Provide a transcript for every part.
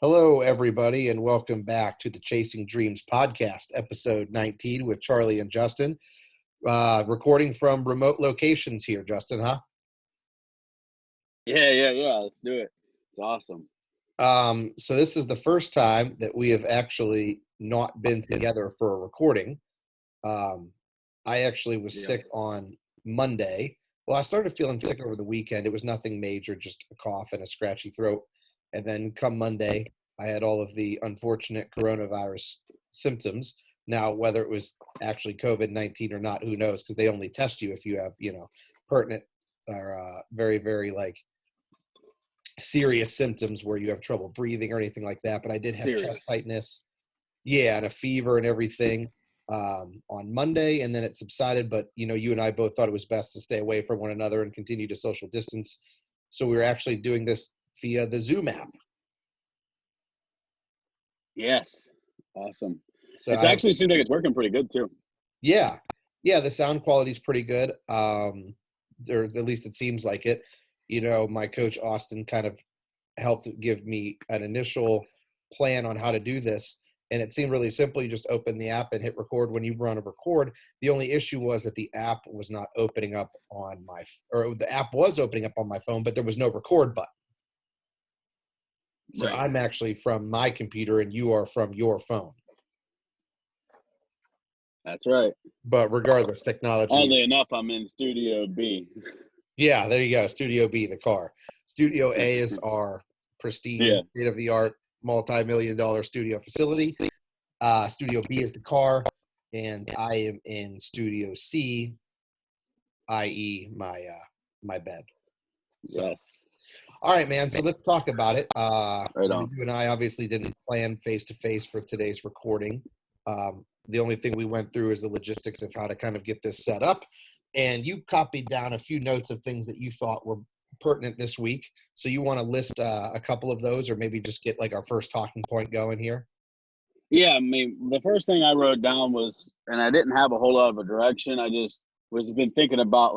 Hello, everybody, and welcome back to the Chasing Dreams podcast, episode 19 with Charlie and Justin. Recording from remote locations here, Justin, huh? Yeah. Let's do it. It's awesome. So this is the first time that we have actually not been together for a recording. I actually was sick on Monday. Well, I started feeling sick over the weekend. It was nothing major, just a cough and a scratchy throat. And then come Monday, I had all of the unfortunate coronavirus symptoms. Now, whether it was actually COVID-19 or not, who knows? Because they only test you if you have, pertinent or very, very serious symptoms where you have trouble breathing or anything like that. But I did have chest tightness, and a fever and everything on Monday, and then it subsided. But you and I both thought it was best to stay away from one another and continue to social distance. So we were actually doing this via the Zoom app. Yes, awesome. So it actually seems like it's working pretty good too. Yeah, the sound quality is pretty good. Or at least it seems like it. My coach Austin kind of helped give me an initial plan on how to do this. And it seemed really simple. You just open the app and hit record when you run a record. The only issue was that the app was not opening up on the app was opening up on my phone, but there was no record button. So right. I'm actually from my computer and you are from your phone. That's right. But regardless, technology. Oddly enough, I'm in Studio B. Yeah, there you go. Studio B, the car. Studio A is our pristine, state-of-the-art, multi-million-dollar studio facility. Studio B is the car, and I am in Studio C, i.e. my bed. So. Yes. All right, man. So let's talk about it. Right on. You and I obviously didn't plan face-to-face for today's recording. The only thing we went through is the logistics of how to kind of get this set up. And you copied down a few notes of things that you thought were pertinent this week. So you want to list a couple of those, or maybe just get like our first talking point going here? Yeah, I mean, the first thing I wrote down was, and I didn't have a whole lot of a direction. I just been thinking about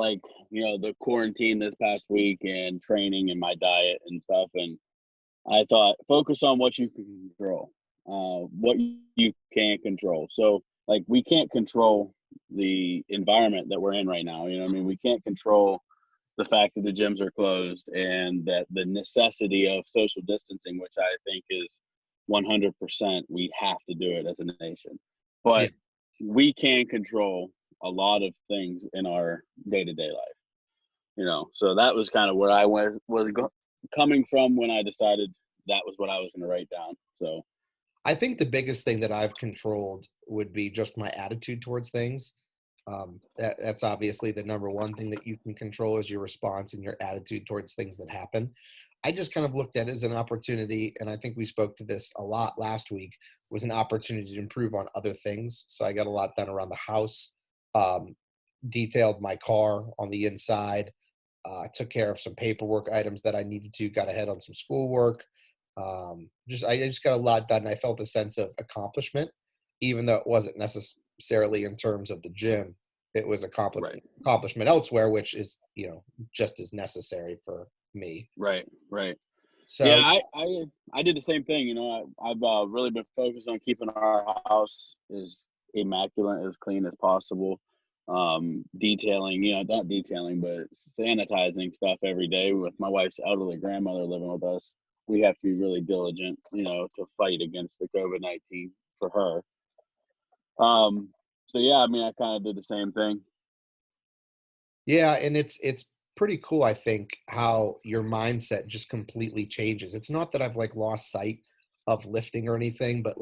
the quarantine this past week and training and my diet and stuff. And I thought, focus on what you can control, what you can't control. So we can't control the environment that we're in right now. We can't control the fact that the gyms are closed and that the necessity of social distancing, which I think is 100%, we have to do it as a nation. But we can control a lot of things in our day-to-day life. So that was kind of where I was coming from when I decided that was what I was going to write down. So I think the biggest thing that I've controlled would be just my attitude towards things. That's obviously the number one thing that you can control is your response and your attitude towards things that happen. I just kind of looked at it as an opportunity, and I think we spoke to this a lot last week, was an opportunity to improve on other things. So I got a lot done around the house, detailed my car on the inside, took care of some paperwork items that I needed to, got ahead on some schoolwork. I just got a lot done. I felt a sense of accomplishment, even though it wasn't necessarily in terms of the gym. It was accomplishment elsewhere, which is, just as necessary for me. Right. So yeah, I did the same thing. I've really been focused on keeping our house as immaculate, as clean as possible. Detailing, not detailing, but sanitizing stuff every day. With my wife's elderly grandmother living with us, we have to be really diligent, to fight against the COVID-19 for her. So yeah, I kind of did the same thing. Yeah, and it's pretty cool, I think, how your mindset just completely changes. It's not that I've lost sight of lifting or anything, but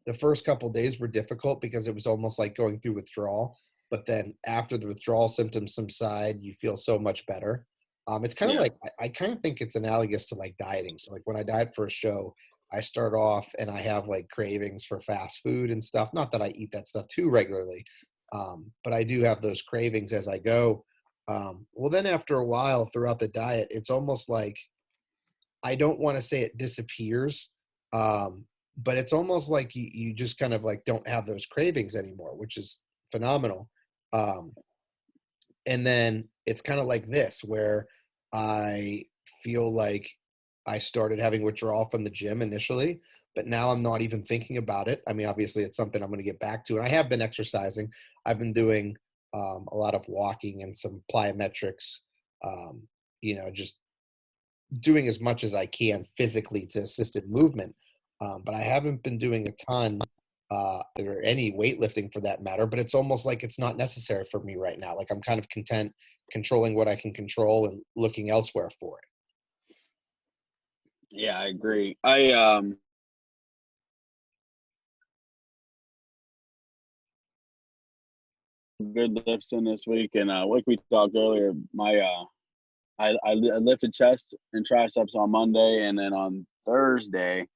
the first couple of days were difficult because it was almost like going through withdrawal. But then after the withdrawal symptoms subside, you feel so much better. It's kind of I kind of think it's analogous to dieting. So when I diet for a show, I start off and I have cravings for fast food and stuff. Not that I eat that stuff too regularly, but I do have those cravings as I go. Well, then after a while throughout the diet, it's almost like, I don't want to say it disappears, but it's almost like you just kind of don't have those cravings anymore, which is phenomenal. And then it's kind of like this, where I feel like I started having withdrawal from the gym initially, but now I'm not even thinking about it. I mean, obviously, it's something I'm going to get back to, and I have been exercising. I've been doing a lot of walking and some plyometrics. Um, just doing as much as I can physically to assisted movement. But I haven't been doing a ton or any weightlifting for that matter. But it's almost like it's not necessary for me right now. Like I'm kind of content controlling what I can control and looking elsewhere for it. Yeah, I agree. I good lifts in this week, and like we talked earlier, my I lifted chest and triceps on Monday, and then on Thursday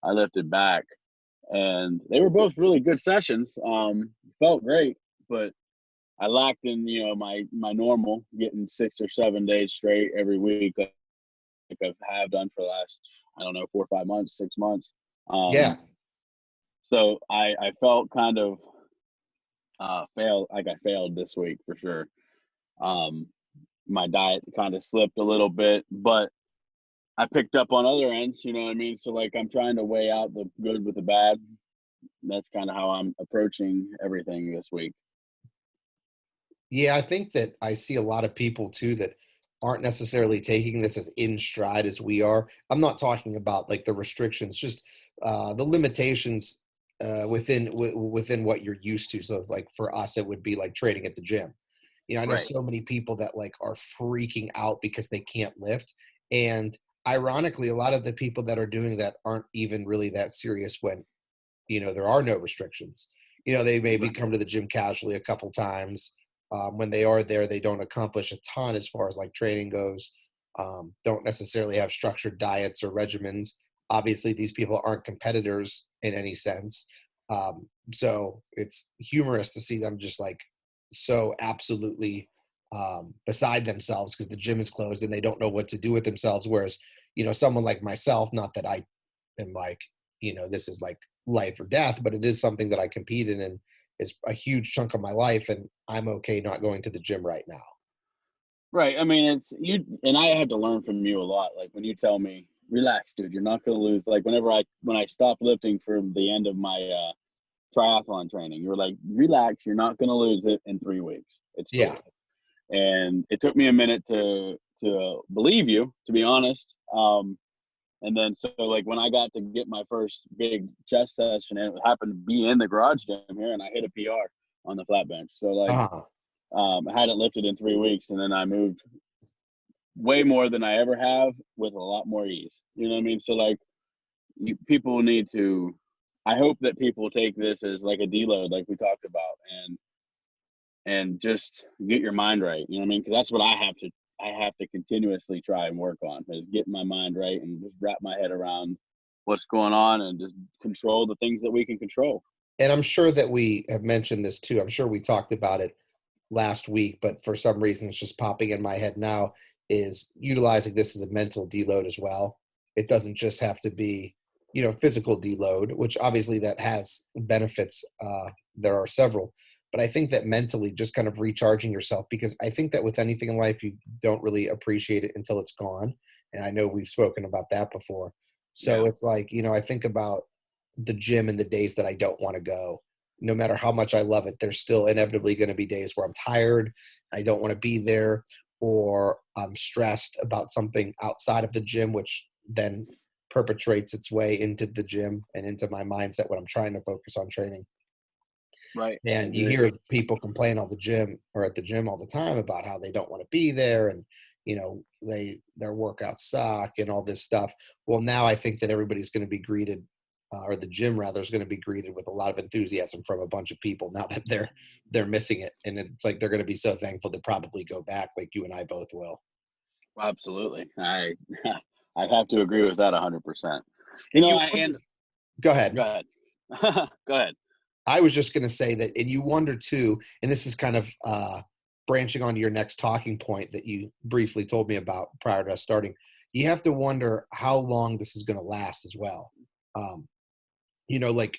I lifted back, and they were both really good sessions. Felt great, but I lacked in my normal getting 6 or 7 days straight every week, like I've have done for the last, I don't know, 4 or 5 months, 6 months. Yeah. So I felt kind of failed, like I failed this week for sure. Um, my diet kind of slipped a little bit, but I picked up on other ends, you know what I mean? So like I'm trying to weigh out the good with the bad. That's kind of how I'm approaching everything this week. Yeah, I think that I see a lot of people too that aren't necessarily taking this as in stride as we are. I'm not talking about like the restrictions, just the limitations within what you're used to. So, like for us, it would be like training at the gym. I know Right. so many people that like are freaking out because they can't lift, and ironically, a lot of the people that are doing that aren't even really that serious when there are no restrictions. They maybe Right. come to the gym casually a couple times. When they are there, they don't accomplish a ton as far as like training goes. Don't necessarily have structured diets or regimens. Obviously, these people aren't competitors in any sense. So it's humorous to see them just like so absolutely beside themselves because the gym is closed and they don't know what to do with themselves. Whereas, someone like myself, not that I am like, this is like life or death, but it is something that I compete in and is a huge chunk of my life. And I'm okay not going to the gym right now. Right. I mean, it's you, and I had to learn from you a lot. Like when you tell me, relax, dude, you're not going to lose. Like when I stopped lifting for the end of my triathlon training, you were like, relax, you're not going to lose it in 3 weeks. It's Yeah. cool. And it took me a minute to believe you, to be honest. And then so like when I got to get my first big chest session, and it happened to be in the garage gym here, and I hit a PR on the flat bench. So like Uh-huh. I hadn't lifted in 3 weeks, and then I moved way more than I ever have with a lot more ease. You know what I mean? So like people need to. I hope that people take this as like a deload, like we talked about, and just get your mind right. You know what I mean? Because that's what I have to. I have to continuously try and work on is getting my mind right and just wrap my head around what's going on and just control the things that we can control. And I'm sure that we have mentioned this too. I'm sure we talked about it last week, but for some reason it's just popping in my head now is utilizing this as a mental deload as well. It doesn't just have to be, physical deload, which obviously that has benefits. There are several, but I think that mentally just kind of recharging yourself, because I think that with anything in life, you don't really appreciate it until it's gone. And I know we've spoken about that before. So Yeah. it's like, I think about the gym and the days that I don't want to go. No matter how much I love it, there's still inevitably going to be days where I'm tired, I don't want to be there, or I'm stressed about something outside of the gym, which then perpetrates its way into the gym and into my mindset when I'm trying to focus on training. Right. I And you agree. hear people complain all the gym or at the gym all the time about how they don't want to be there, and their workouts suck and all this stuff. Well, now I think that everybody's going to be greeted, or the gym rather is going to be greeted with a lot of enthusiasm from a bunch of people now that they're missing it, and it's like they're going to be so thankful to probably go back, like you and I both will. Absolutely. I I have to agree with that 100%. And you I wonder, and go go ahead. ahead. Go ahead. I was just going to say that, and you wonder too, and this is kind of branching onto your next talking point that you briefly told me about prior to us starting. You have to wonder how long this is going to last as well. Um, like,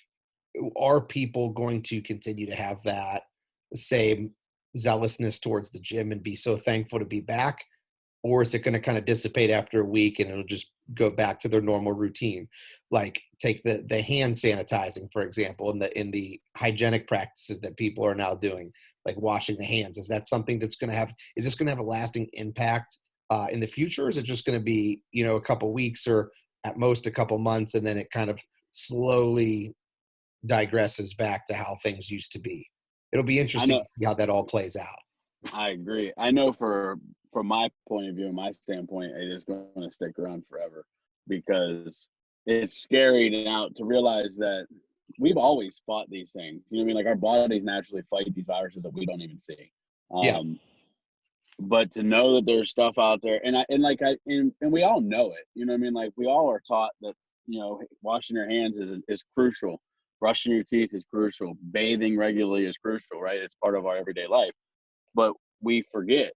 are people going to continue to have that same zealousness towards the gym and be so thankful to be back? or is it going to kind of dissipate after a week and it'll just go back to their normal routine? Like take the hand sanitizing, for example, in the hygienic practices that people are now doing, like washing the hands. Is that something that's going to have, is this going to have a lasting impact in the future? Or is it just going to be, a couple weeks or at most a couple months, and then it kind of slowly digresses back to how things used to be? It'll be I interesting know. to see how that all plays out. I agree. I know from my point of view, my standpoint, it is going to stick around forever because it's scary now to realize that we've always fought these things. You know what I mean? Like our bodies naturally fight these viruses that we don't even see. Yeah. Um, but to know that there's stuff out there, and we all know it. You know what I mean? Like we all are taught that washing your hands is crucial. Brushing your teeth is crucial. Bathing regularly is crucial, right? It's part of our everyday life, but we forget.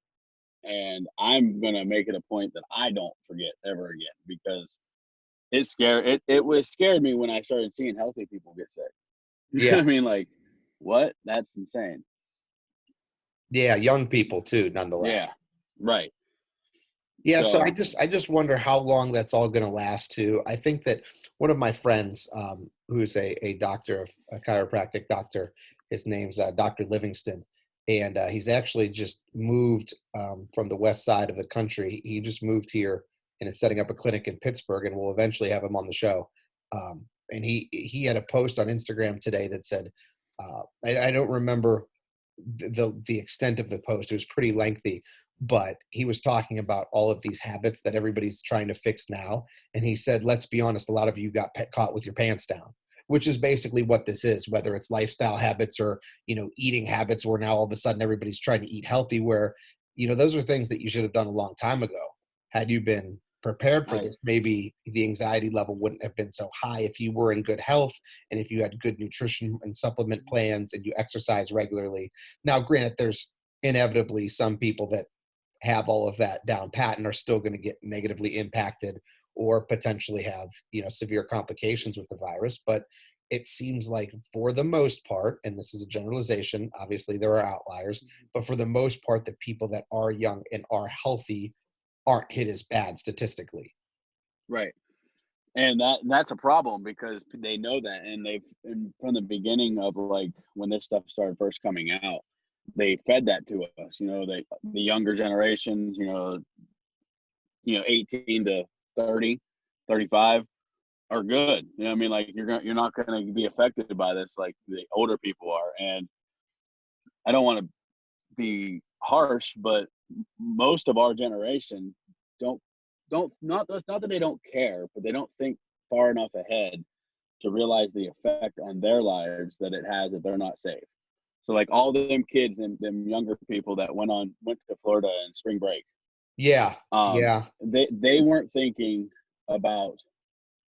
And I'm gonna make it a point that I don't forget ever again because it was scared me when I started seeing healthy people get sick. You know Yeah. what I mean? Like, what? That's insane. Yeah. Young people too, nonetheless. Yeah. Right. Yeah, so I So just I just wonder how long that's all going to last too. I think that one of my friends, who's a doctor of a chiropractic doctor, his name's Dr. Livingston, and he's actually just moved from the west side of the country. He just moved here and is setting up a clinic in Pittsburgh, and we'll eventually have him on the show. And he had a post on Instagram today that said, I don't remember the extent of the post. It was pretty lengthy, but he was talking about all of these habits that everybody's trying to fix now. And he said, let's be honest, a lot of you got caught with your pants down, which is basically what this is, whether it's lifestyle habits or, eating habits, where now all of a sudden everybody's trying to eat healthy, where, those are things that you should have done a long time ago. Had you been prepared for I this, maybe the anxiety level wouldn't have been so high if you were in good health and if you had good nutrition and supplement plans and you exercise regularly. Now, granted, there's inevitably some people that have all of that down pat and are still going to get negatively impacted or potentially have severe complications with the virus. But it seems like for the most part, and this is a generalization, obviously there are outliers, but for the most part, the people that are young and are healthy aren't hit as bad statistically. right. And that's a problem because they know that, and from the beginning of like when this stuff started first coming out, they fed that to us. The younger generations, 18 to 30, 35 are good. You know what I mean? Like you're not gonna be affected by this like the older people are. And I don't want to be harsh, but most of our generation don't not that they don't care, but they don't think far enough ahead to realize the effect on their lives that it has if they're not safe. So like all them kids and them younger people that went to Florida in spring break, Yeah. um, Yeah. they weren't thinking about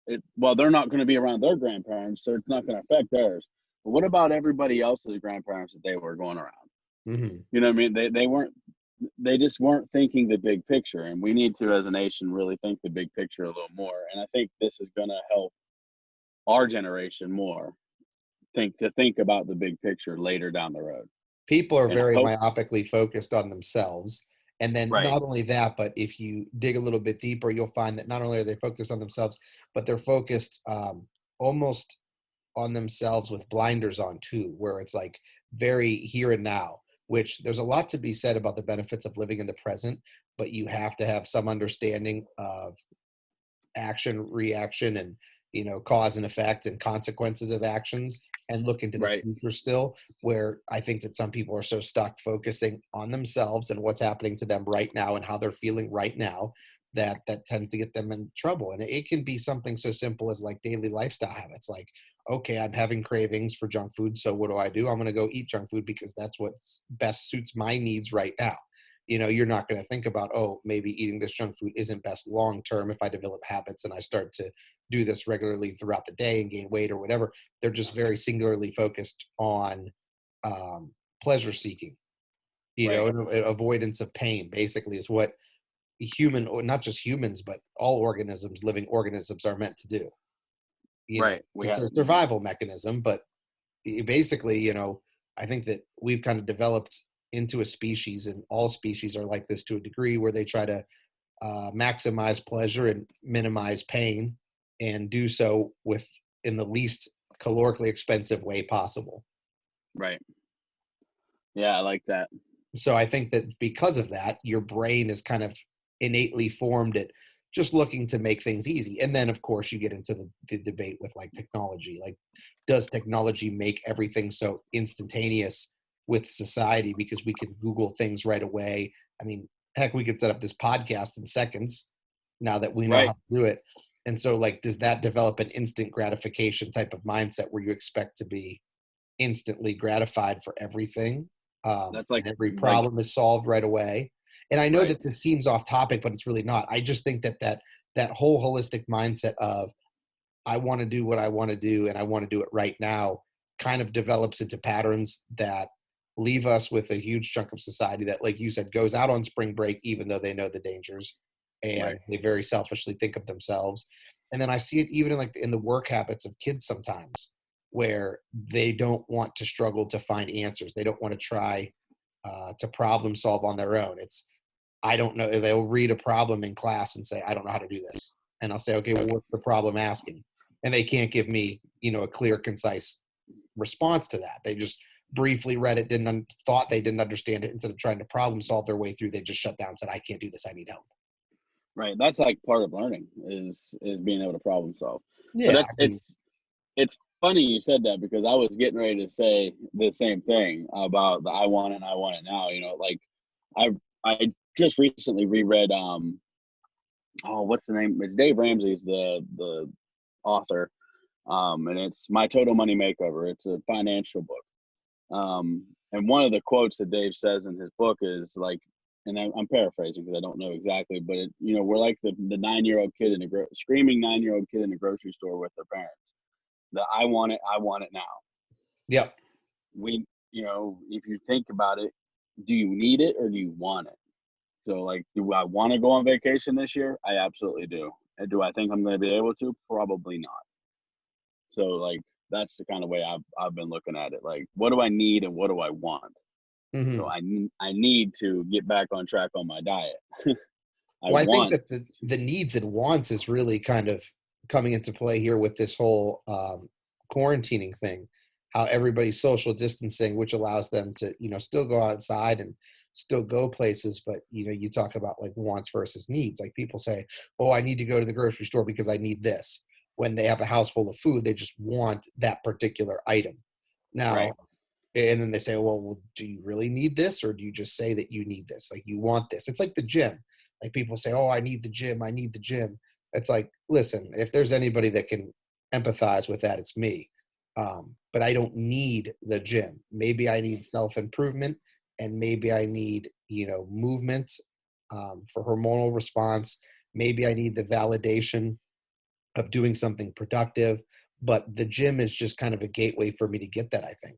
it. Well, they're not going to be around their grandparents, so it's not going to affect theirs. But what about everybody else's grandparents that they were going around? Hmm. You know what I mean? They just weren't thinking the big picture, and we need to as a nation really think the big picture a little more. And I think this is going to help our generation more think about the big picture later down the road. People are And very hope myopically focused on themselves. And then right, not only that, but if you dig a little bit deeper, you'll find that not only are they focused on themselves, but they're focused almost on themselves with blinders on too, where it's like very here and now, which there's a lot to be said about the benefits of living in the present, but you have to have some understanding of action, reaction, and cause and effect and consequences of actions, and look into the right, future still, where I think that some people are so stuck focusing on themselves and what's happening to them right now and how they're feeling right now, that tends to get them in trouble. And it can be something so simple as like daily lifestyle habits, like, okay, I'm having cravings for junk food, so what do? I'm going to go eat junk food because that's what best suits my needs right now. You're not going to think about, oh, maybe eating this junk food isn't best long term if I develop habits and I start to do this regularly throughout the day and gain weight or whatever. They're just very singularly focused on pleasure seeking, right, and avoidance of pain, basically, is what human, or not just humans, but all organisms, living organisms, are meant to do. right. We It's have a survival mechanism, but basically, I think that we've kind of developed into a species, and all species are like this to a degree, where they try to maximize pleasure and minimize pain, and do so with in the least calorically expensive way possible. Right. Yeah, I like that. So I think that because of that, your brain is kind of innately formed at just looking to make things easy. And then, of course, you get into the debate with like technology. Like, does technology make everything so instantaneous with society because we can Google things right away? I mean, heck, we could set up this podcast in seconds now that we know how Right. to do it. And so, like, does that develop an instant gratification type of mindset where you expect to be instantly gratified for everything, That's and every like problem is solved right away. And I know right. that this seems off topic, but it's really not. I just think that that whole holistic mindset of I want to do what I want to do and I want to do it right now kind of develops into patterns that leave us with a huge chunk of society that, like you said, goes out on spring break even though they know the dangers Right. and they very selfishly think of themselves. And then I see it even in like in the work habits of kids sometimes where they don't want to struggle to find answers. They don't want to try to problem solve on their own. It's I don't know. They'll read a problem in class and say, I don't know how to do this. And I'll say, okay, well, Okay. what's the problem asking? And they can't give me, a clear, concise response to that. They just briefly read it, thought they didn't understand it. Instead of trying to problem solve their way through, they just shut down and said, I can't do this. I need help. Right. That's like part of learning is being able to problem solve. But Yeah. that's I mean, it's funny you said that because I was getting ready to say the same thing about the I want it and I want it now. Like I I just recently reread oh, what's the name? It's Dave Ramsey's the author. And it's My Total Money Makeover. It's a financial book. And one of the quotes that Dave says in his book is like, and I'm paraphrasing because I don't know exactly, but we're like the 9-year-old kid in the screaming 9-year-old kid in the grocery store with their parents. The I want it now. yep. If you think about it, do you need it or do you want it? So, like, do I want to go on vacation this year? I absolutely do. And do I think I'm going to be able to? Probably not. So, like, that's the kind of way I've been looking at it. Like, what do I need and what do I want? So Hmm. I need to get back on track on my diet. I Well, I think want that the needs and wants is really kind of coming into play here with this whole quarantining thing. How everybody's social distancing, which allows them to, still go outside and still go places. But you talk about like wants versus needs. Like people say, "Oh, I need to go to the grocery store because I need this." When they have a house full of food, they just want that particular item. right, Now, and then they say, well, do you really need this? Or do you just say that you need this? Like you want this. It's like the gym. Like people say, oh, I need the gym. I need the gym. It's like, listen, if there's anybody that can empathize with that, it's me. But I don't need the gym. Maybe I need self improvement and maybe I need, movement for hormonal response. Maybe I need the validation of doing something productive. But the gym is just kind of a gateway for me to get that, I think.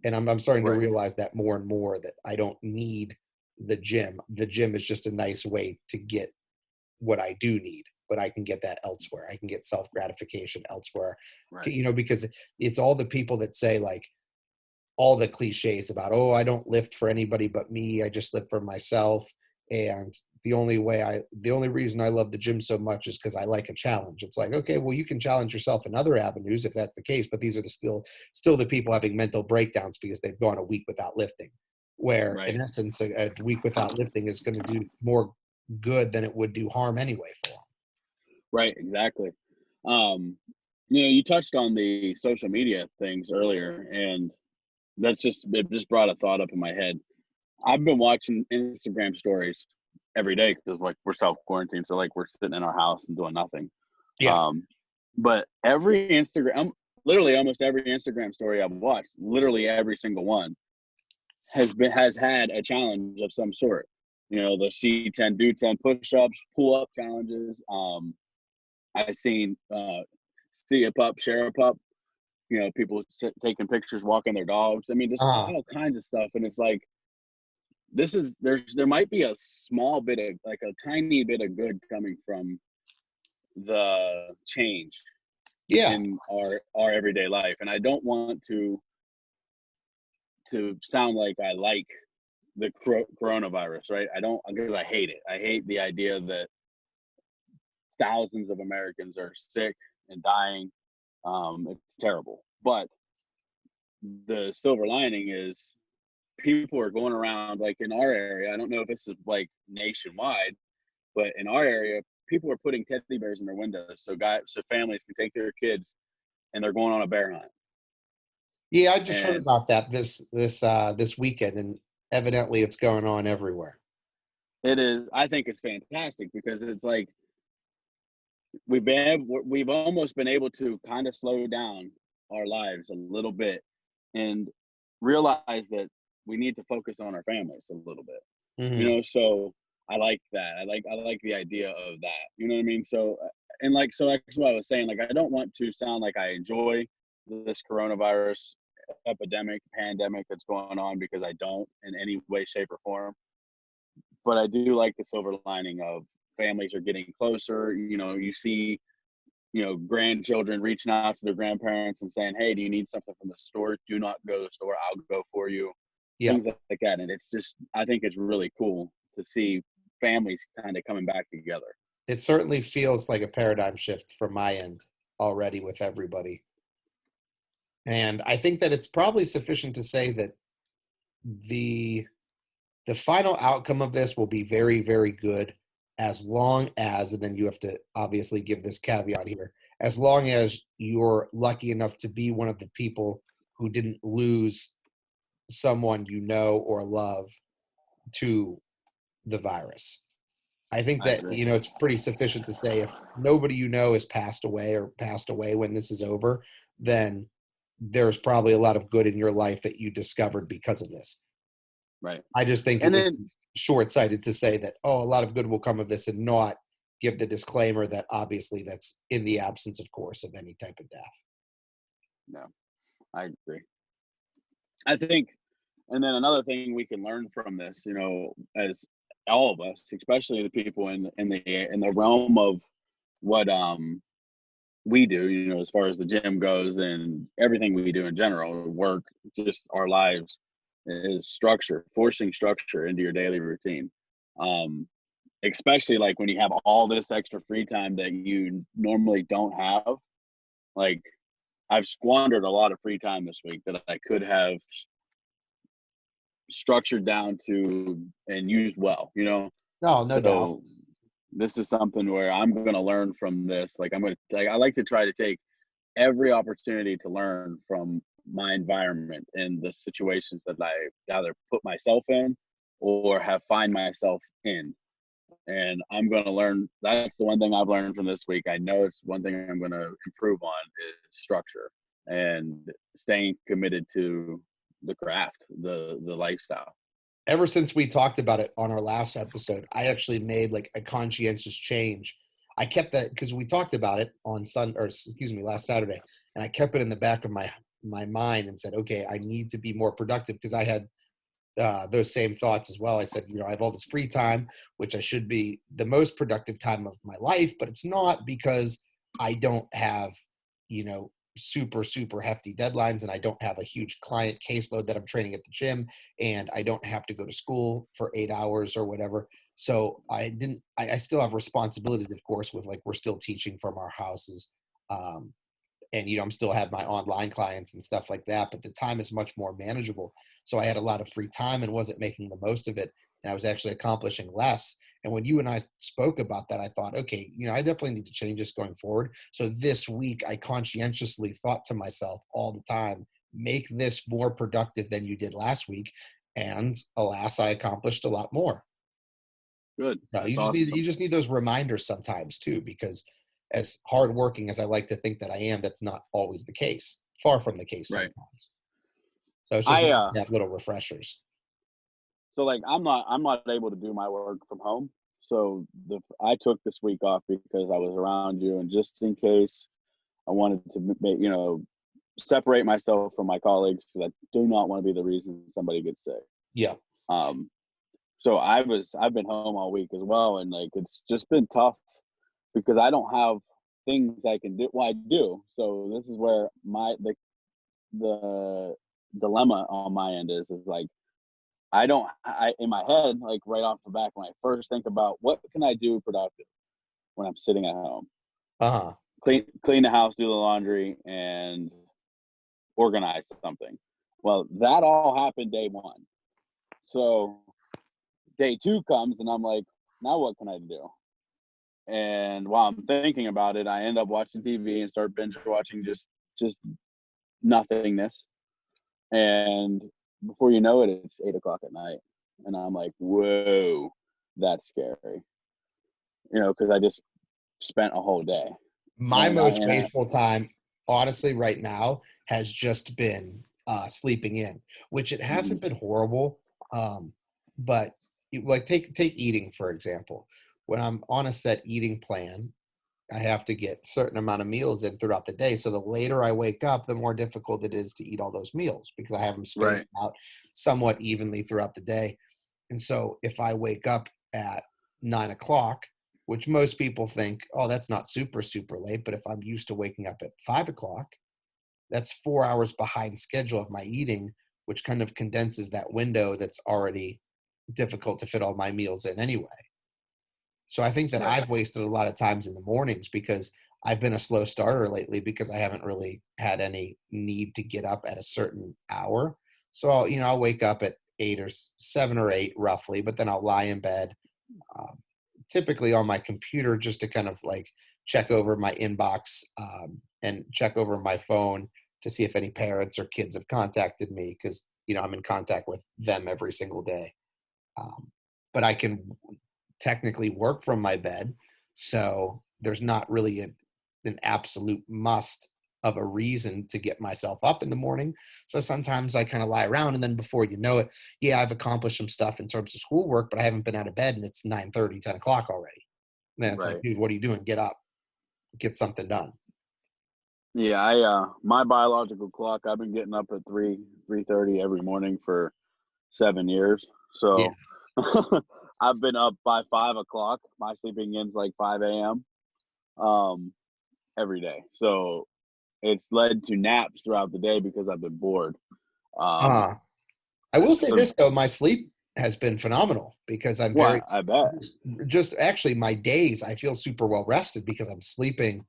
And I'm starting to right, realize that more and more that I don't need the gym. The gym is just a nice way to get what I do need, but I can get that elsewhere. I can get self gratification elsewhere, right, because it's all the people that say like all the cliches about, oh, I don't lift for anybody but me. I just lift for myself. And the only reason I love the gym so much is because I like a challenge. It's like, okay, well, you can challenge yourself in other avenues if that's the case, but these are still the people having mental breakdowns because they've gone a week without lifting. Where right, in essence, a week without lifting is going to do more good than it would do harm anyway for them. right, exactly. Um, you touched on the social media things earlier, and it just brought a thought up in my head. I've been watching Instagram stories every day because like we're self quarantined, so like we're sitting in our house and doing nothing. Yeah. Um, but every literally almost every Instagram story I've watched, literally every single one has had a challenge of some sort. The C10 do 10 push-ups, pull-up challenges. I've seen see a pup, share a pup. People taking pictures, walking their dogs. I mean, just Ah, all kinds of stuff, and it's like there might be a small bit of like a tiny bit of good coming from the change yeah. in our everyday life, and I don't want to sound like I like the coronavirus, right? I don't, because I hate it. I hate the idea that thousands of Americans are sick and dying. It's terrible. But the silver lining is people are going around, like in our area. I don't know if this is like nationwide, but in our area, people are putting teddy bears in their windows so families can take their kids and they're going on a bear hunt. Yeah, I just heard And about that this weekend, and evidently it's going on everywhere. I think it's fantastic because it's like we've almost been able to kind of slow down our lives a little bit and realize that we need to focus on our families a little bit. Mhm. So I like that. I like the idea of that. You know what I mean? So that's what I was saying. Like, I don't want to sound like I enjoy this coronavirus epidemic, pandemic that's going on, because I don't in any way, shape, or form. But I do like the silver lining of families are getting closer. You see, grandchildren reaching out to their grandparents and saying, "Hey, do you need something from the store? Do not go to the store. I'll go for you." Yep. Things like that. And it's just, I think it's really cool to see families kind of coming back together. It certainly feels like a paradigm shift from my end already with everybody. And I think that it's probably sufficient to say that the the final outcome of this will be very, very good, as long as, and then you have to obviously give this caveat here, as long as you're lucky enough to be one of the people who didn't lose someone you know or love to the virus. I think I that, agree. it's pretty sufficient to say if nobody you know has passed away or passed away when this is over, then there's probably a lot of good in your life that you discovered because of this. Right. I just think it And would then, be short-sighted to say that, oh, a lot of good will come of this, and not give the disclaimer that obviously that's in the absence, of course, of any type of death. no, I agree. I think, and then another thing we can learn from this, as all of us, especially the people in the realm of what we do, as far as the gym goes and everything we do in general, work, just our lives, is structure, forcing structure into your daily routine. Um, Especially like when you have all this extra free time that you normally don't have. Like, I've squandered a lot of free time this week that I could have structured down to and used well. No, no doubt. So this is something where I'm going to learn from this. Like, I like to try to take every opportunity to learn from my environment and the situations that I either put myself in or have find myself in. And I'm going to learn. That's the one thing I've learned from this week. I know it's one thing I'm going to improve on is structure and staying committed to the craft, the lifestyle. Ever since we talked about it on our last episode, I actually made like a conscientious change. I kept that because we talked about it on Sunday, or excuse me, last Saturday, and I kept it in the back of my mind and said, okay, I need to be more productive, because I had those same thoughts as well. I said, I have all this free time, which I should be the most productive time of my life, but it's not, because I don't have, super, super hefty deadlines, and I don't have a huge client caseload that I'm training at the gym, and I don't have to go to school for 8 hours or whatever. So I still have responsibilities, of course, with, like, we're still teaching from our houses. Um, and I'm still have my online clients and stuff like that, but the time is much more manageable. So I had a lot of free time and wasn't making the most of it, and I was actually accomplishing less. And when you and I spoke about that, I thought, okay, I definitely need to change this going forward. So this week I conscientiously thought to myself all the time, make this more productive than you did last week, and alas, I accomplished a lot more. Good. No, That's you awesome. just need those reminders sometimes too, because as hardworking as I like to think that I am, that's not always the case. Far from the case Right. sometimes. So it's just I nice to have little refreshers. So, like, I'm not able to do my work from home. So the I took this week off because I was around you, and just in case I wanted to separate myself from my colleagues, because I do not want to be the reason somebody gets sick. Yeah. Um, so I've been home all week as well, and like it's just been tough because I don't have things I can do. Well, I do. So this is where the dilemma on my end is like I don't I in my head, like, right off the back, when I first think about what can I do productive when I'm sitting at home? Uh-huh. Clean the house, do the laundry, and organize something. Well, that all happened day 1. So, day 2 comes, and I'm like, "Now what can I do?" And while I'm thinking about it, I end up watching TV and start binge watching just nothingness, and before you know it, it's 8 o'clock at night, and I'm like, "Whoa, that's scary," because I just spent a whole day, My and I most and I wasteful time, honestly, right now has just been sleeping in, which it mhm, hasn't been horrible. But like take eating for example. When I'm on a set eating plan, I have to get certain amount of meals in throughout the day. So the later I wake up, the more difficult it is to eat all those meals because I have them spaced right, out somewhat evenly throughout the day. And so if I wake up at 9 o'clock, which most people think, oh, that's not super, super late. But if I'm used to waking up at 5 o'clock, that's 4 hours behind schedule of my eating, which kind of condenses that window that's already difficult to fit all my meals in anyway. So I think that right, I've wasted a lot of times in the mornings because I've been a slow starter lately because I haven't really had any need to get up at a certain hour. So I'll wake up at 7 or 8 roughly, but then I'll lie in bed, um, typically on my computer just to kind of like check over my inbox and check over my phone to see if any parents or kids have contacted me because I'm in contact with them every single day. But I can technically work from my bed. So there's not really an absolute must of a reason to get myself up in the morning. So sometimes I kind of lie around and then before you know it, yeah, I've accomplished some stuff in terms of schoolwork, but I haven't been out of bed and it's 9:30, 10 o'clock already. And then it's like, right. dude, what are you doing? Get up, get something done. Yeah, my biological clock, I've been getting up at 3:30 every morning for 7 years, Yeah. so I've been up by 5 o'clock. My sleeping ends like 5 a.m. um, every day, so it's led to naps throughout the day because I've been bored. Um, Uh, I will say so this though, my sleep has been phenomenal because I'm very what I bet. just actually my days I feel super well rested because I'm sleeping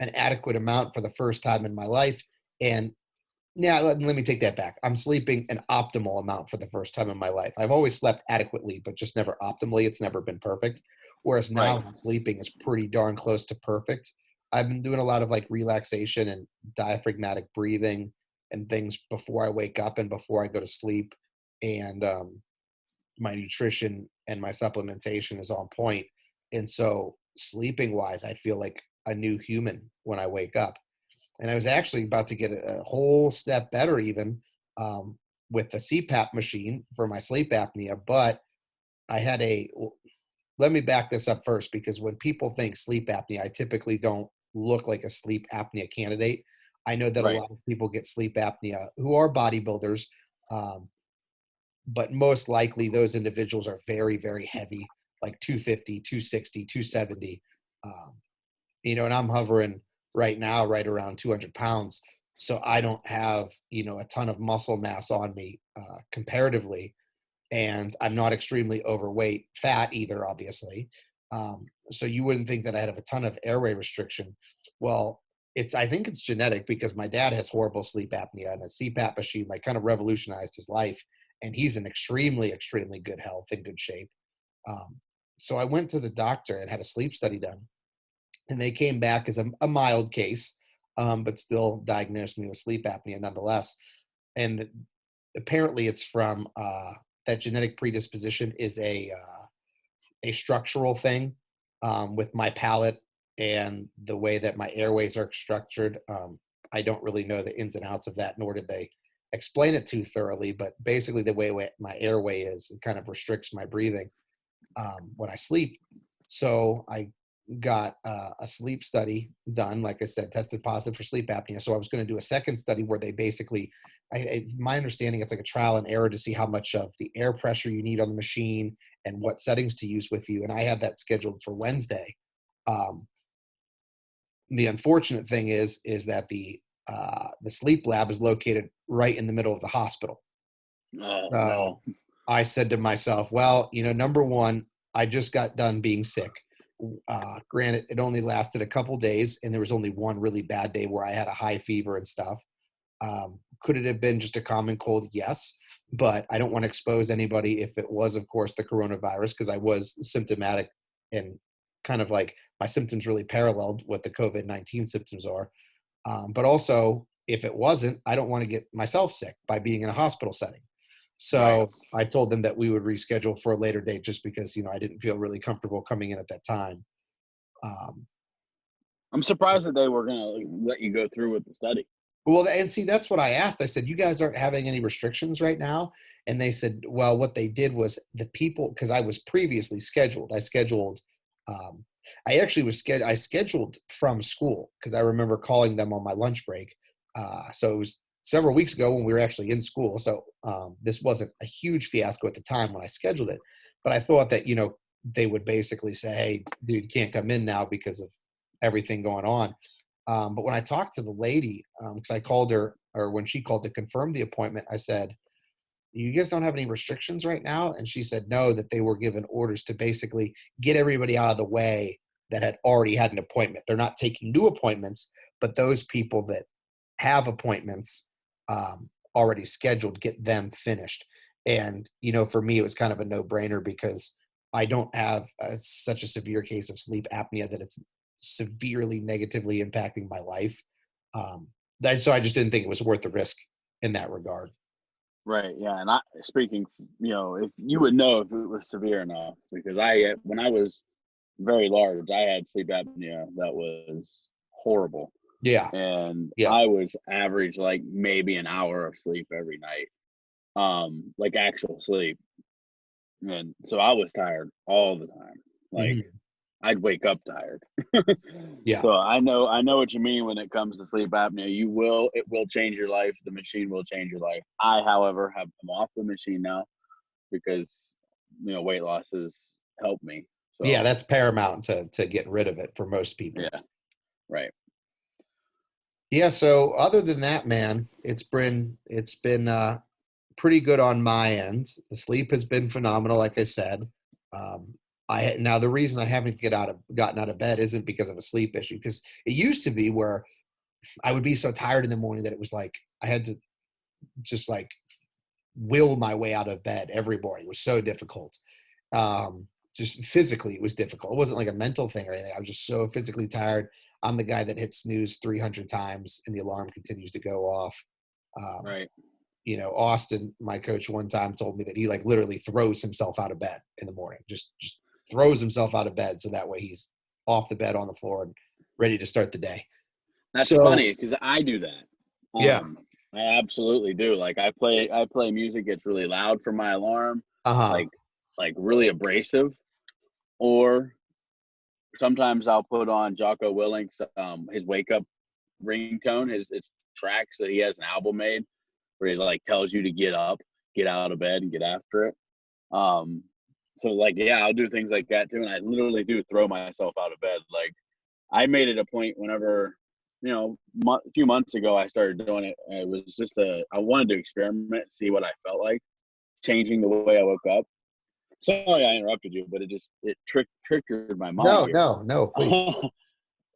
an adequate amount for the first time in my life. And yeah, let me take that back. I'm sleeping an optimal amount for the first time in my life. I've always slept adequately, but just never optimally. It's never been perfect. Whereas Right, now my sleeping is pretty darn close to perfect. I've been doing a lot of like relaxation and diaphragmatic breathing and things before I wake up and before I go to sleep. And my nutrition and my supplementation is on point. And so sleeping wise, I feel like a new human when I wake up. And I was actually about to get a whole step better even with the CPAP machine for my sleep apnea. But I had let me back this up first because when people think sleep apnea, I typically don't look like a sleep apnea candidate. I know that a right, lot of people get sleep apnea who are bodybuilders, um, but most likely those individuals are very, very heavy, like 250, 260, 270. Um, and I'm hovering right now right around 200 pounds. So I don't have, a ton of muscle mass on me comparatively. And I'm not extremely overweight, fat either, obviously. So you wouldn't think that I have a ton of airway restriction. Well, I think it's genetic because my dad has horrible sleep apnea and a CPAP machine like kind of revolutionized his life. And he's in extremely, extremely good health and good shape. Um, so I went to the doctor and had a sleep study done and they came back as a mild case, but still diagnosed me with sleep apnea nonetheless. And apparently, it's from that genetic predisposition is a structural thing with my palate and the way that my airways are structured. I don't really know the ins and outs of that, nor did they explain it too thoroughly. But basically, the way my airway is, it kind of restricts my breathing when I sleep. So I got a sleep study done. Like I said, tested positive for sleep apnea. So I was going to do a second study where they basically, my understanding, it's like a trial and error to see how much of the air pressure you need on the machine and what settings to use with you. And I had that scheduled for Wednesday. Um, the unfortunate thing is that the sleep lab is located right in the middle of the hospital. oh So no, I said to myself, well, number one, I just got done being sick. Granted, it only lasted a couple days, and there was only one really bad day where I had a high fever and stuff. Could it have been just a common cold? Yes, but I don't want to expose anybody if it was, of course, the coronavirus, because I was symptomatic and kind of like my symptoms really paralleled what the COVID-19 symptoms are. But also, if it wasn't, I don't want to get myself sick by being in a hospital setting. Right. So I told them that we would reschedule for a later date just because, I didn't feel really comfortable coming in at that time. Um, I'm surprised that they were gonna let you go through with the study. well, and see, that's what I asked. I said, you guys aren't having any restrictions right now? And they said, well, what they did was the people, because I was previously scheduled, um, I actually I scheduled from school because I remember calling them on my lunch break. So it was several weeks ago when we were actually in school. So this wasn't a huge fiasco at the time when I scheduled it, but I thought that, they would basically say, hey, dude, you can't come in now because of everything going on. But when I talked to the lady, because I called her, or when she called to confirm the appointment, I said, you guys don't have any restrictions right now? And she said, no, that they were given orders to basically get everybody out of the way that had already had an appointment. They're not taking new appointments, but those people that have appointments already scheduled, get them finished. And, for me, it was kind of a no brainer because I don't have such a severe case of sleep apnea that it's severely negatively impacting my life. So I just didn't think it was worth the risk in that regard. Right. Yeah. And speaking, if you would know if it was severe enough, because when I was very large, I had sleep apnea that was horrible, Yeah. and Yeah. I was average like maybe an hour of sleep every night, like actual sleep, and so I was tired all the time. Like Mhm. I'd wake up tired. Yeah. So I know what you mean when it comes to sleep apnea. It will change your life. The machine will change your life. I, however, have come off the machine now because weight loss has helped me. Yeah. So That's paramount to getting rid of it for most people. yeah, right, Yeah. So other than that, man, it's been pretty good on my end. The sleep has been phenomenal, like I said. Um, now the reason I haven't gotten out of bed isn't because of a sleep issue, because it used to be where I would be so tired in the morning that it was like I had to just like will my way out of bed every morning. It was so difficult. Just physically, it was difficult. It wasn't like a mental thing or anything. I was just so physically tired. I'm the guy that hits snooze 300 times and the alarm continues to go off. Um, right. Austin, my coach, one time told me that he like literally throws himself out of bed in the morning, just throws himself out of bed so that way he's off the bed on the floor and ready to start the day. That's So funny because I do that. yeah, I absolutely do. Like I play music. It's really loud for my alarm, uh huh, like really abrasive. Or sometimes I'll put on Jocko Willink's his wake up ringtone, his tracks that he has an album made where he like tells you to get up, get out of bed, and get after it. Um, so like yeah, I'll do things like that too, and I literally do throw myself out of bed. Like I made it a point whenever a few months ago I started doing it. It was just I wanted to experiment and see what I felt like changing the way I woke up. Sorry I interrupted you, but it triggered my mind no, here. no, no, please,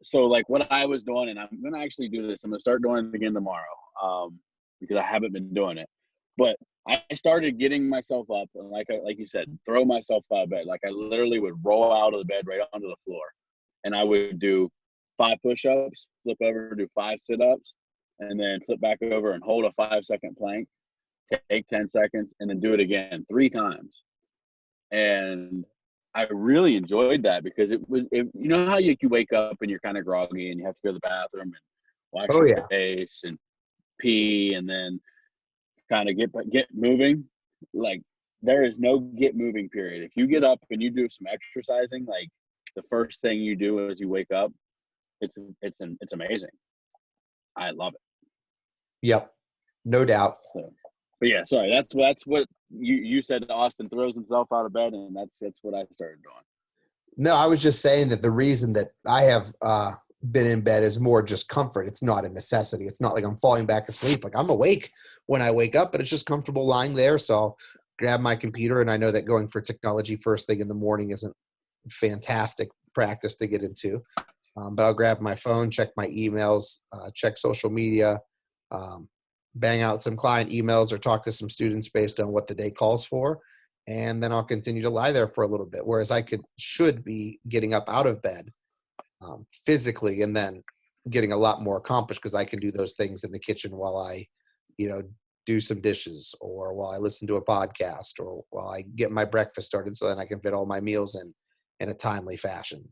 So like what I was doing, and I'm gonna actually do this. I'm gonna start doing it again tomorrow, because I haven't been doing it. But I started getting myself up, and like you said, throw myself out of bed. Like I literally would roll out of the bed right onto the floor, and I would do 5 push-ups, flip over, do 5 sit-ups, and then flip back over and hold a 5-second plank. Take 10 seconds, and then do it again 3 times. And I really enjoyed that because you know how you wake up and you're kind of groggy and you have to go to the bathroom and wash oh your yeah, face and pee and then kind of get moving. Like there is no get moving period. If you get up and you do some exercising, like the first thing you do as you wake up, it's amazing. I love it. yep, no doubt. So, but yeah, sorry. That's what you said. Austin throws himself out of bed, and that's what I started doing. No, I was just saying that the reason that I have been in bed is more just comfort. It's not a necessity. It's not like I'm falling back asleep. Like I'm awake when I wake up, but it's just comfortable lying there. So grab my computer, and I know that going for technology first thing in the morning isn't fantastic practice to get into. But I'll grab my phone, check my emails, check social media, um, bang out some client emails or talk to some students based on what the day calls for. And then I'll continue to lie there for a little bit. Whereas should be getting up out of bed physically and then getting a lot more accomplished because I can do those things in the kitchen while I, you know, do some dishes or while I listen to a podcast or while I get my breakfast started so then I can fit all my meals in a timely fashion.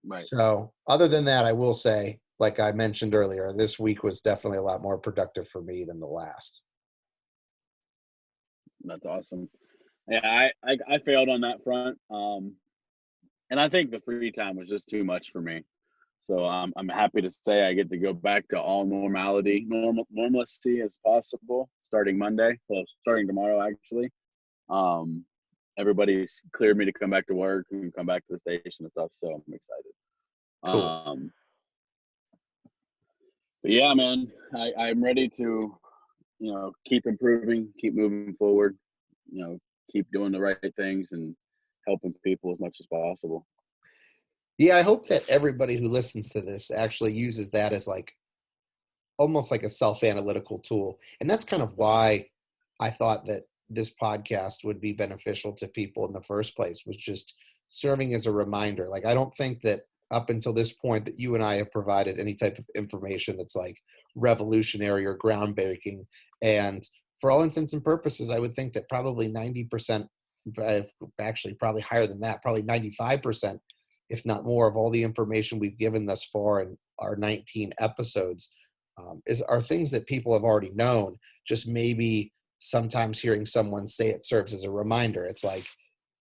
Right. So, other than that, I will say, like I mentioned earlier, this week was definitely a lot more productive for me than the last. That's awesome. Yeah, I failed on that front. And I think the free time was just too much for me. So I'm happy to say I get to go back to all normalcy as possible starting Monday. Well, starting tomorrow actually. Um, Everybody's cleared me to come back to work and come back to the station and stuff. So I'm excited. Cool. But yeah, man, I'm ready to keep improving, keep moving forward. You know, keep doing the right things and helping people as much as possible. Yeah, I hope that everybody who listens to this actually uses that as like almost like a self-analytical tool. And that's kind of why I thought that this podcast would be beneficial to people in the first place, was just serving as a reminder. Like, I don't think that up until this point that you and I have provided any type of information that's like revolutionary or groundbreaking. And for all intents and purposes, I would think that probably 90%, actually probably higher than that, probably 95%, if not more, of all the information we've given thus far in our 19 episodes are things that people have already known. Just maybe sometimes hearing someone say it serves as a reminder. It's like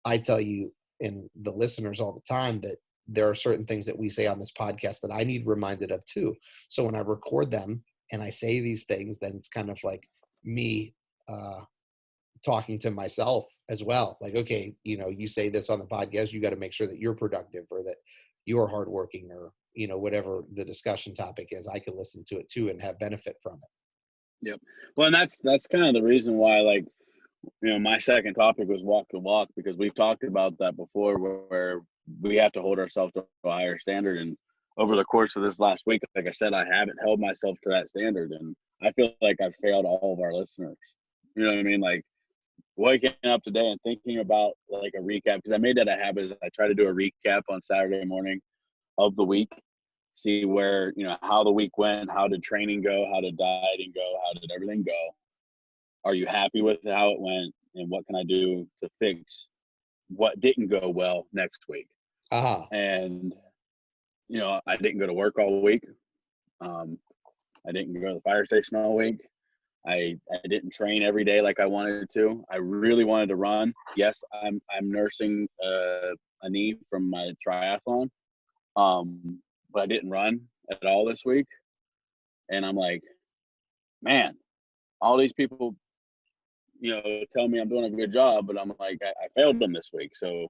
I tell you and the listeners all the time that there are certain things that we say on this podcast that I need reminded of too. So when I record them and I say these things, then it's kind of like me talking to myself as well. Like, okay, you say this on the podcast, you got to make sure that you're productive or that you're hardworking or, whatever the discussion topic is, I can listen to it too and have benefit from it. Yep. Well, and that's kind of the reason why, like, my second topic was walk the walk, because we've talked about that before, where we have to hold ourselves to a higher standard. And over the course of this last week, like I said, I haven't held myself to that standard, and I feel like I've failed all of our listeners. You know what I mean? Like, waking up today and thinking about like a recap, because I made that a habit. Is I try to do a recap on Saturday morning of the week, see where how the week went, how did training go, how did dieting go, how did everything go. Are you happy with how it went, and what can I do to fix what didn't go well next week? Uh-huh. And I didn't go to work all week. Um, I didn't go to the fire station all week. I didn't train every day like I wanted to. I really wanted to run. Yes, I'm nursing a knee from my triathlon, but I didn't run at all this week. And I'm like, man, all these people, tell me I'm doing a good job, but I'm like, I failed them this week. So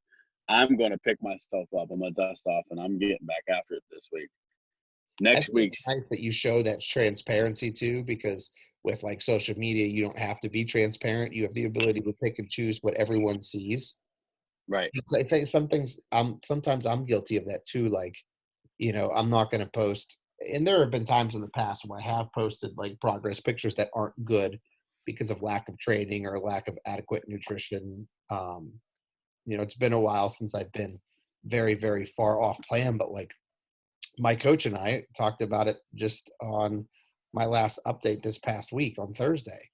I'm going to pick myself up. I'm going to dust off, and I'm getting back after it this week. I Next think it's week's nice that you show that transparency too, because with like social media, you don't have to be transparent. You have the ability to pick and choose what everyone sees. right. I think some things sometimes I'm guilty of that too. Like, I'm not going to post, and there have been times in the past where I have posted like progress pictures that aren't good because of lack of training or lack of adequate nutrition. It's been a while since I've been very, very far off plan, but like my coach and I talked about it just on my last update this past week on Thursday,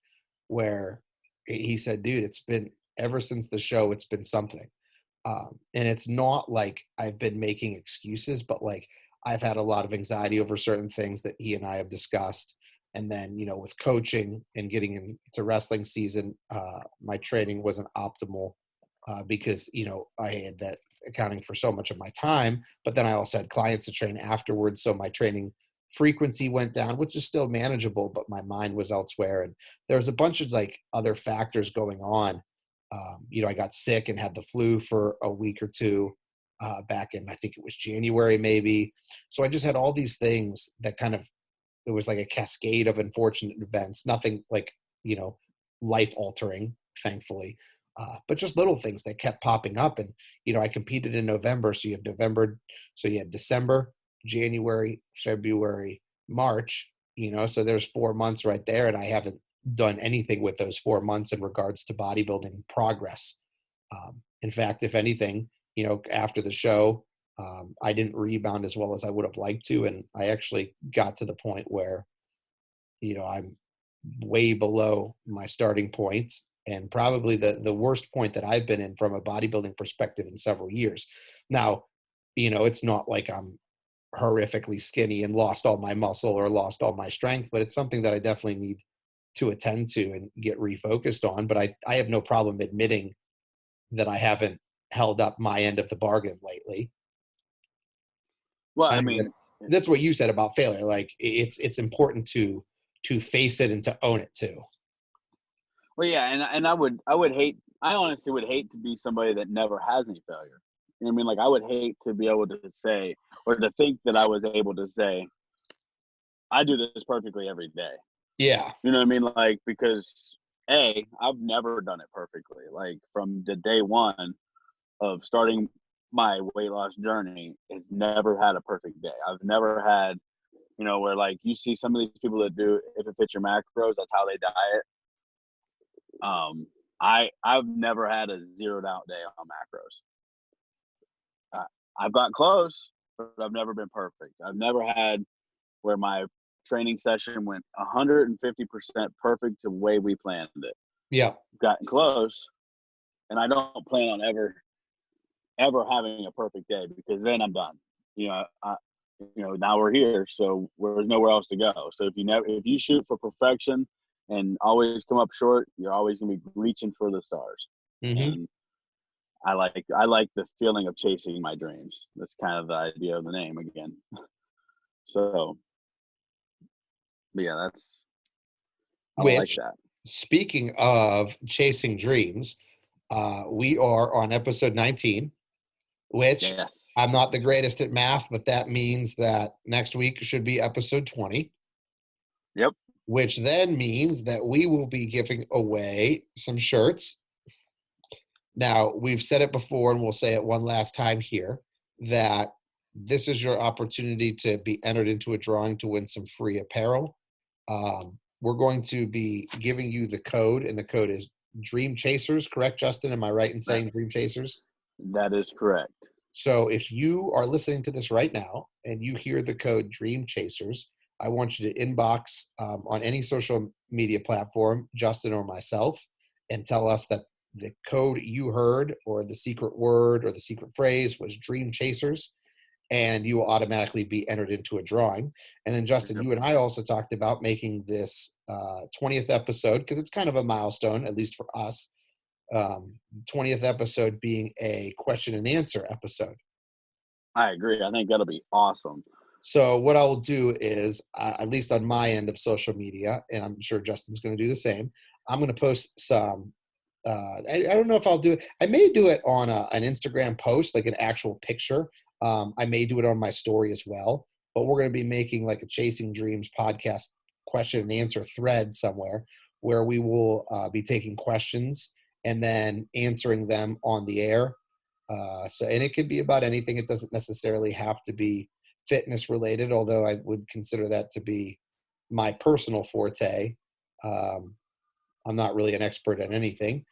where he said, dude, it's been ever since the show, it's been something. And it's not like I've been making excuses, but like I've had a lot of anxiety over certain things that he and I have discussed. And then, with coaching and getting into wrestling season, my training wasn't optimal because, I had that accounting for so much of my time, but then I also had clients to train afterwards. So my training frequency went down, which is still manageable, but my mind was elsewhere. And there was a bunch of like other factors going on. I got sick and had the flu for a week or two back in, I think it was January, maybe. So I just had all these things that kind of, it was like a cascade of unfortunate events, nothing like, life altering, thankfully. But just little things that kept popping up. And, I competed in November. So you had December, January, February, March, so there's 4 months right there. And I haven't done anything with those 4 months in regards to bodybuilding progress. In fact, if anything, after the show, I didn't rebound as well as I would have liked to. And I actually got to the point where, I'm way below my starting point, and probably the worst point that I've been in from a bodybuilding perspective in several years. Now, it's not like I'm horrifically skinny and lost all my muscle or lost all my strength, but it's something that I definitely need to attend to and get refocused on. But I have no problem admitting that I haven't held up my end of the bargain lately. Well, I I mean, mean, that's what you said about failure. Like it's important to face it and to own it too. well, yeah, and I honestly would hate to be somebody that never has any failure. You know what I mean? Like, I would hate to be able to say, or to think that I was able to say, I do this perfectly every day. Yeah. You know what I mean? Like, because I've never done it perfectly. Like, from the day one of starting my weight loss journey, it's never had a perfect day. I've never had, where like you see some of these people that do, if it fits your macros, that's how they diet. I've never had a zeroed out day on macros. I've got close, but I've never been perfect. I've never had where my training session went 150% perfect the way we planned it. Yeah. Gotten close, and I don't plan on ever having a perfect day, because then I'm done. Now we're here, so there's nowhere else to go. So if you shoot for perfection and always come up short, you're always gonna be reaching for the stars. Mm-hmm. And I like the feeling of chasing my dreams. That's kind of the idea of the name again. So, but yeah, I like Which, that. speaking of chasing dreams, we are on episode 19, which Yes. I'm not the greatest at math, but that means that next week should be episode 20, Yep. which then means that we will be giving away some shirts. Now, we've said it before, and we'll say it one last time here, that this is your opportunity to be entered into a drawing to win some free apparel. We're going to be giving you the code, and the code is Dream Chasers. Correct, Justin? Am I right in That saying Dream Chasers? that is correct. So if you are listening to this right now and you hear the code Dream Chasers, I want you to inbox on any social media platform, Justin or myself, and tell us that the code you heard or the secret word or the secret phrase was Dream Chasers, and you will automatically be entered into a drawing. And then, Justin, Yep. you and I also talked about making this 20th episode, because it's kind of a milestone, at least for us, 20th episode being a question and answer episode. I agree. I think that'll be awesome. So what I'll do is, at least on my end of social media, and I'm sure Justin's going to do the same, I'm going to post some. I don't know if I'll do it. I may do it on an Instagram post, like an actual picture. I may do it on my story as well. But we're going to be making like a Chasing Dreams podcast question and answer thread somewhere, where we will be taking questions and then answering them on the air. And it could be about anything. It doesn't necessarily have to be fitness related, although I would consider that to be my personal forte. I'm not really an expert at anything,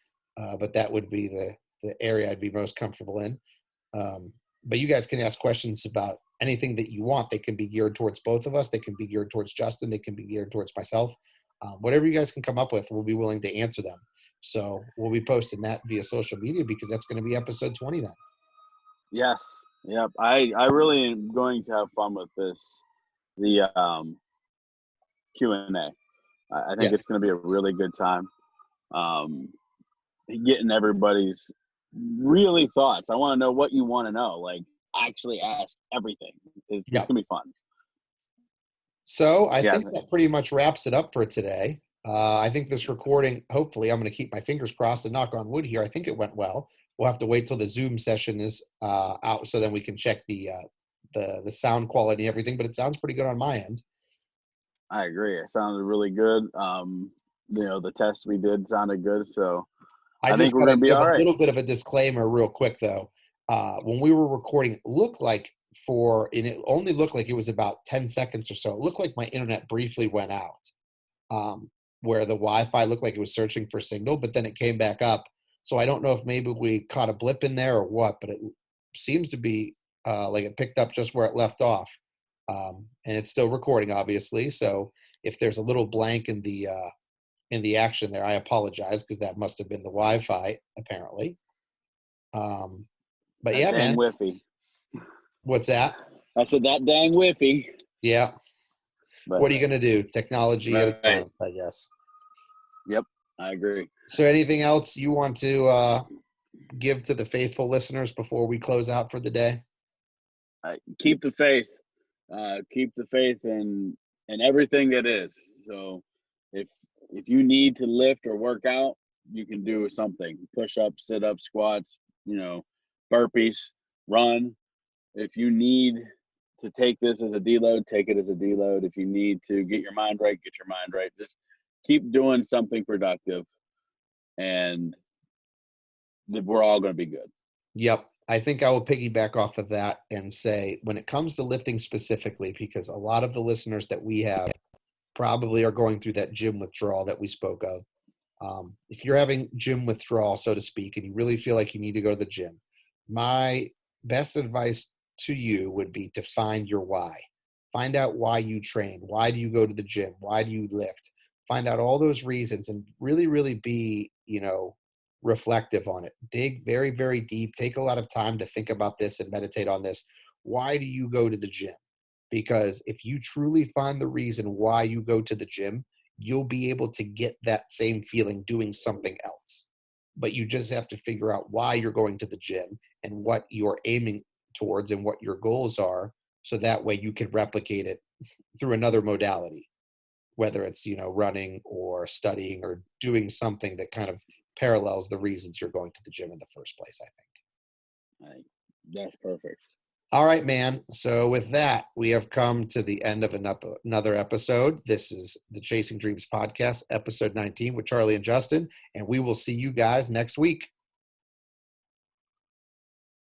but that would be the area I'd be most comfortable in. But you guys can ask questions about anything that you want. They can be geared towards both of us. They can be geared towards Justin. They can be geared towards myself. Whatever you guys can come up with, we'll be willing to answer them. So we'll be posting that via social media, because that's going to be episode 20 then. Yes. Yep. I really am going to have fun with this. The Q&A. I think Yes. it's going to be a really good time. Getting everybody's really thoughts. I want to know what you want to know. Like, actually ask everything. It's Yeah. going to be fun. So I Yeah. think that pretty much wraps it up for today. I think this recording, hopefully, I'm going to keep my fingers crossed and knock on wood here. I think it went well. We'll have to wait till the Zoom session is out, so then we can check the sound quality and everything. But it sounds pretty good on my end. I agree. It sounded really good. The test we did sounded good. So I I think just we're got to going to be give all a right. little bit of a disclaimer real quick, though. When we were recording, it looked like and it only looked like it was about 10 seconds or so. It looked like my internet briefly went out, where the Wi-Fi looked like it was searching for signal, but then it came back up. So I don't know if maybe we caught a blip in there or what, but it seems to be like it picked up just where it left off. And it's still recording, obviously. So if there's a little blank in the action there, I apologize because that must have been the Wi-Fi, apparently. Um, but That yeah, dang man, whiffy. what's that? I said that dang whiffy. Yeah. But What are you going to do? Technology at its right. finest, I guess. Yep. I agree. So anything else you want to give to the faithful listeners before we close out for the day? Keep the faith. Keep the faith in everything that is. So if you need to lift or work out, you can do something. Push ups, sit ups, squats, burpees, run. If you need to take this as a deload, take it as a deload. If you need to get your mind right, get your mind right. Just keep doing something productive, and we're all going to be good. Yep. I think I will piggyback off of that and say when it comes to lifting specifically, because a lot of the listeners that we have probably are going through that gym withdrawal that we spoke of. If you're having gym withdrawal, so to speak, and you really feel like you need to go to the gym, my best advice to you would be to find your why. Find out why you train. Why do you go to the gym? Why do you lift? Find out all those reasons and really, really be, reflective on it. Dig very, very deep. Take a lot of time to think about this and meditate on this. Why do you go to the gym? Because if you truly find the reason why you go to the gym, you'll be able to get that same feeling doing something else. But you just have to figure out why you're going to the gym and what you're aiming towards and what your goals are. So that way you can replicate it through another modality, whether it's, running or studying or doing something that kind of parallels the reasons you're going to the gym in the first place, I think. Right. That's perfect. All right, man. So with that, we have come to the end of another episode. This is the Chasing Dreams podcast, episode 19 with Charlie and Justin, and we will see you guys next week.